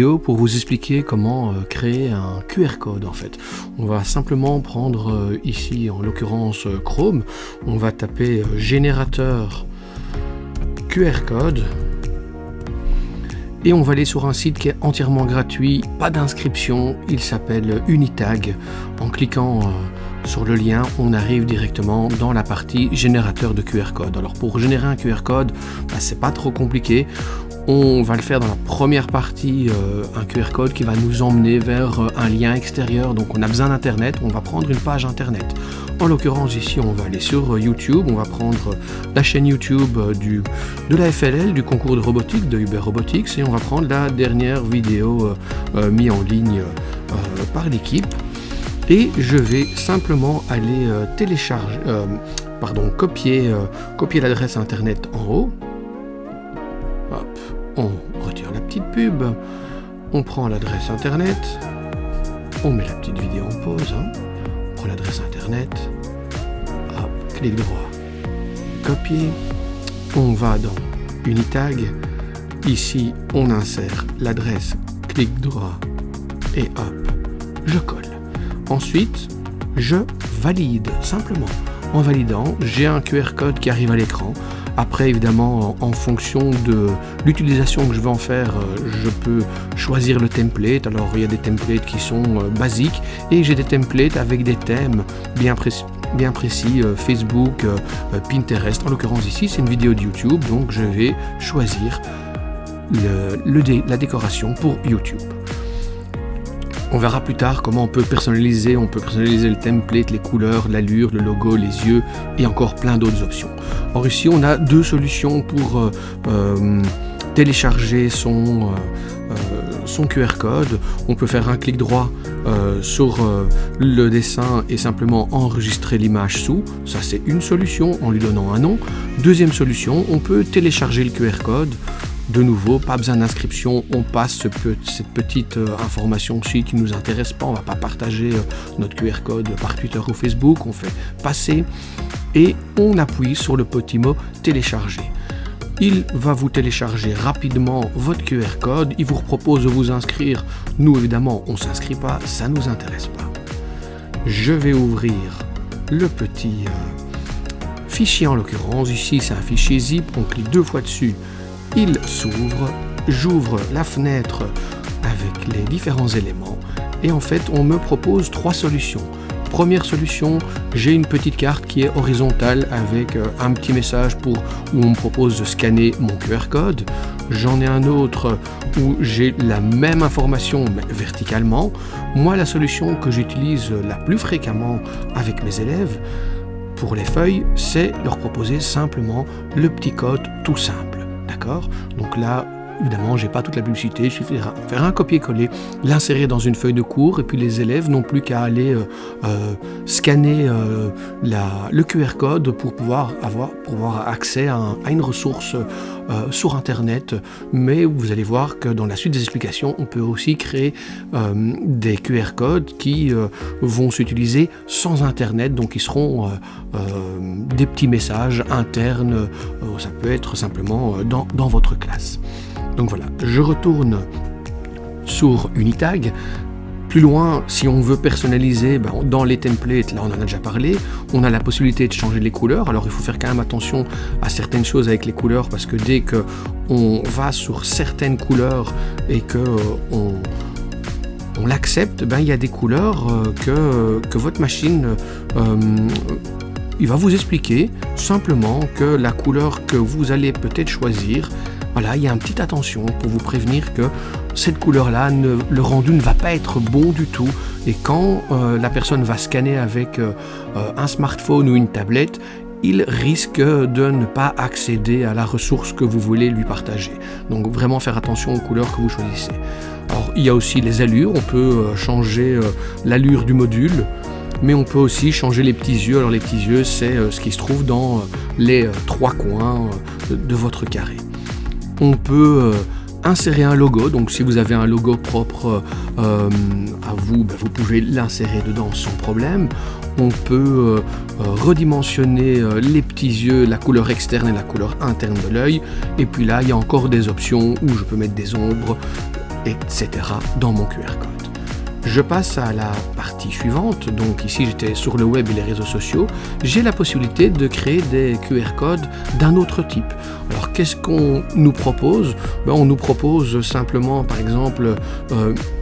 Pour vous expliquer comment créer un QR code en fait. On va simplement prendre ici en l'occurrence Chrome, on va taper générateur QR code et on va aller sur un site qui est entièrement gratuit, pas d'inscription, il s'appelle Unitag. En cliquant sur le lien, on arrive directement dans la partie générateur de QR code. Alors pour générer un QR code, c'est pas trop compliqué. On va le faire dans la première partie, un QR code qui va nous emmener vers un lien extérieur. Donc on a besoin d'internet, on va prendre une page internet. En l'occurrence ici on va aller sur YouTube, on va prendre la chaîne YouTube de la FLL, du concours de robotique, de Uber Robotics, et on va prendre la dernière vidéo mise en ligne par l'équipe. Et je vais simplement aller copier l'adresse internet en haut. Hop, on retire la petite pub, on prend l'adresse internet, on met la petite vidéo en pause, on prend l'adresse internet, hop, clic droit, copier, on va dans Unitag, ici on insère l'adresse, clic droit et hop, je colle. Ensuite, je valide simplement. En validant, j'ai un QR code qui arrive à l'écran. Après, évidemment, en fonction de l'utilisation que je vais en faire, je peux choisir le template. Alors, il y a des templates qui sont basiques et j'ai des templates avec des thèmes bien précis, Facebook, Pinterest. En l'occurrence ici, c'est une vidéo de YouTube, donc je vais choisir la décoration pour YouTube. On verra plus tard comment on peut personnaliser le template, les couleurs, l'allure, le logo, les yeux et encore plein d'autres options. Or ici on a deux solutions pour télécharger son QR code. On peut faire un clic droit sur le dessin et simplement enregistrer l'image sous. Ça c'est une solution en lui donnant un nom. Deuxième solution, on peut télécharger le QR code. De nouveau, pas besoin d'inscription, on passe cette petite information-ci qui ne nous intéresse pas, on ne va pas partager notre QR code par Twitter ou Facebook, on fait passer et on appuie sur le petit mot télécharger. Il va vous télécharger rapidement votre QR code, il vous propose de vous inscrire. Nous évidemment, on ne s'inscrit pas, ça ne nous intéresse pas. Je vais ouvrir le petit fichier en l'occurrence, ici c'est un fichier zip, on clique deux fois dessus. Il s'ouvre, j'ouvre la fenêtre avec les différents éléments et en fait on me propose trois solutions. Première solution, j'ai une petite carte qui est horizontale avec un petit message où on me propose de scanner mon QR code. J'en ai un autre où j'ai la même information mais verticalement. Moi la solution que j'utilise la plus fréquemment avec mes élèves pour les feuilles, c'est leur proposer simplement le petit code tout simple. D'accord ? Donc là, évidemment, j'ai pas toute la publicité, il suffit de faire un copier-coller, l'insérer dans une feuille de cours, et puis les élèves n'ont plus qu'à aller scanner le QR code pour pouvoir avoir accès à une ressource sur Internet. Mais vous allez voir que dans la suite des explications, on peut aussi créer des QR codes qui vont s'utiliser sans Internet, donc ils seront des petits messages internes, ça peut être simplement dans votre classe. Donc voilà, je retourne sur Unitag. Plus loin, si on veut personnaliser, dans les templates, là on en a déjà parlé, on a la possibilité de changer les couleurs. Alors il faut faire quand même attention à certaines choses avec les couleurs parce que dès qu'on va sur certaines couleurs et qu'on l'accepte, il y a des couleurs que votre machine il va vous expliquer simplement que la couleur que vous allez peut-être choisir, voilà, il y a une petite attention pour vous prévenir que cette couleur-là, le rendu ne va pas être bon du tout. Et quand la personne va scanner avec un smartphone ou une tablette, il risque de ne pas accéder à la ressource que vous voulez lui partager. Donc vraiment faire attention aux couleurs que vous choisissez. Alors il y a aussi les allures, on peut changer l'allure du module. Mais on peut aussi changer les petits yeux. Alors les petits yeux, c'est ce qui se trouve dans les trois coins de votre carré. On peut insérer un logo, donc si vous avez un logo propre à vous, vous pouvez l'insérer dedans sans problème. On peut redimensionner les petits yeux, la couleur externe et la couleur interne de l'œil. Et puis là, il y a encore des options où je peux mettre des ombres. etc. dans mon QR code. Je passe à la partie suivante, donc ici j'étais sur le web et les réseaux sociaux, j'ai la possibilité de créer des QR codes d'un autre type. Alors qu'est-ce qu'on nous propose? On nous propose simplement par exemple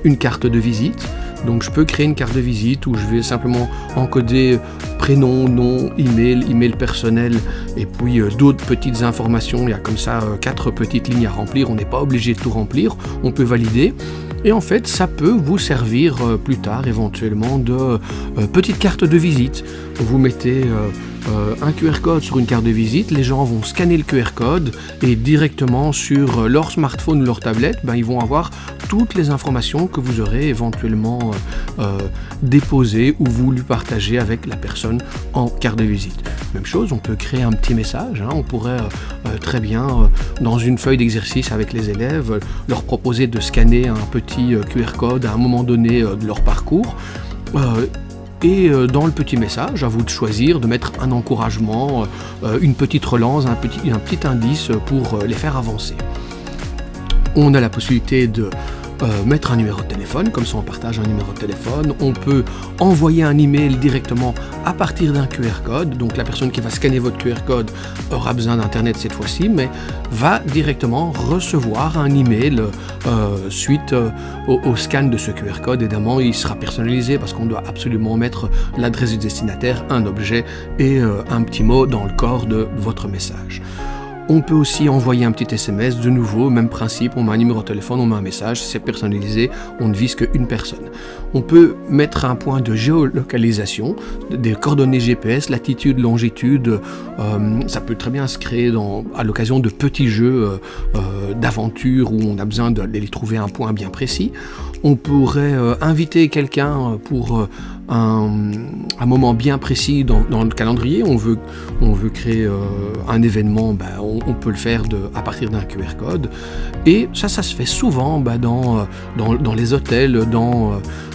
une carte de visite. Donc je peux créer une carte de visite où je vais simplement encoder prénom, nom, email personnel et puis d'autres petites informations. Il y a comme ça 4 petites lignes à remplir, on n'est pas obligé de tout remplir, on peut valider. Et en fait, ça peut vous servir plus tard éventuellement de petite carte de visite. Vous mettez un QR code sur une carte de visite, les gens vont scanner le QR code et directement sur leur smartphone ou leur tablette, ils vont avoir toutes les informations que vous aurez éventuellement déposées ou voulu partager avec la personne en carte de visite. Même chose, on peut créer un petit message, on pourrait très bien, dans une feuille d'exercice avec les élèves, leur proposer de scanner un petit QR code à un moment donné de leur parcours. Et dans le petit message, à vous de choisir, de mettre un encouragement, une petite relance, un petit indice pour les faire avancer. On a la possibilité de mettre un numéro de téléphone, comme ça on partage un numéro de téléphone. On peut envoyer un email directement à partir d'un QR code. Donc la personne qui va scanner votre QR code aura besoin d'internet cette fois-ci, mais va directement recevoir un email suite au scan de ce QR code. Évidemment, il sera personnalisé parce qu'on doit absolument mettre l'adresse du destinataire, un objet et un petit mot dans le corps de votre message. On peut aussi envoyer un petit SMS, de nouveau, même principe, on met un numéro de téléphone, on met un message, c'est personnalisé, on ne vise qu'une personne. On peut mettre un point de géolocalisation, des coordonnées GPS, latitude, longitude, ça peut très bien se créer à l'occasion de petits jeux d'aventure où on a besoin d'aller trouver un point bien précis. On pourrait inviter quelqu'un pour un moment bien précis dans le calendrier. On veut créer un événement, on peut le faire à partir d'un QR code. Et ça se fait souvent dans les hôtels,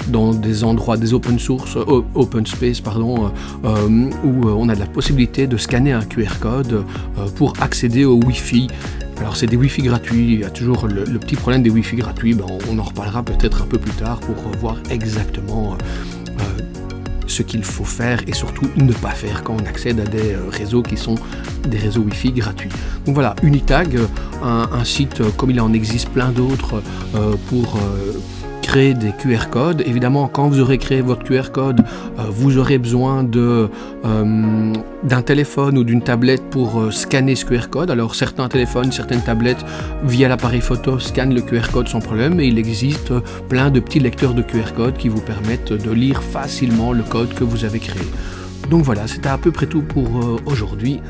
dans des endroits, des open space, où on a la possibilité de scanner un QR code pour accéder au Wi-Fi. Alors c'est des Wi-Fi gratuits, il y a toujours le petit problème des Wi-Fi gratuits, on en reparlera peut-être un peu plus tard pour voir exactement ce qu'il faut faire et surtout ne pas faire quand on accède à des réseaux qui sont des réseaux Wi-Fi gratuits. Donc voilà, Unitag, un site comme il en existe plein d'autres pour créer des QR codes. Évidemment, quand vous aurez créé votre QR code, vous aurez besoin d'un téléphone ou d'une tablette pour scanner ce QR code. Alors certains téléphones, certaines tablettes, via l'appareil photo, scannent le QR code sans problème, et il existe plein de petits lecteurs de QR code qui vous permettent de lire facilement le code que vous avez créé. Donc voilà, c'était à peu près tout pour aujourd'hui.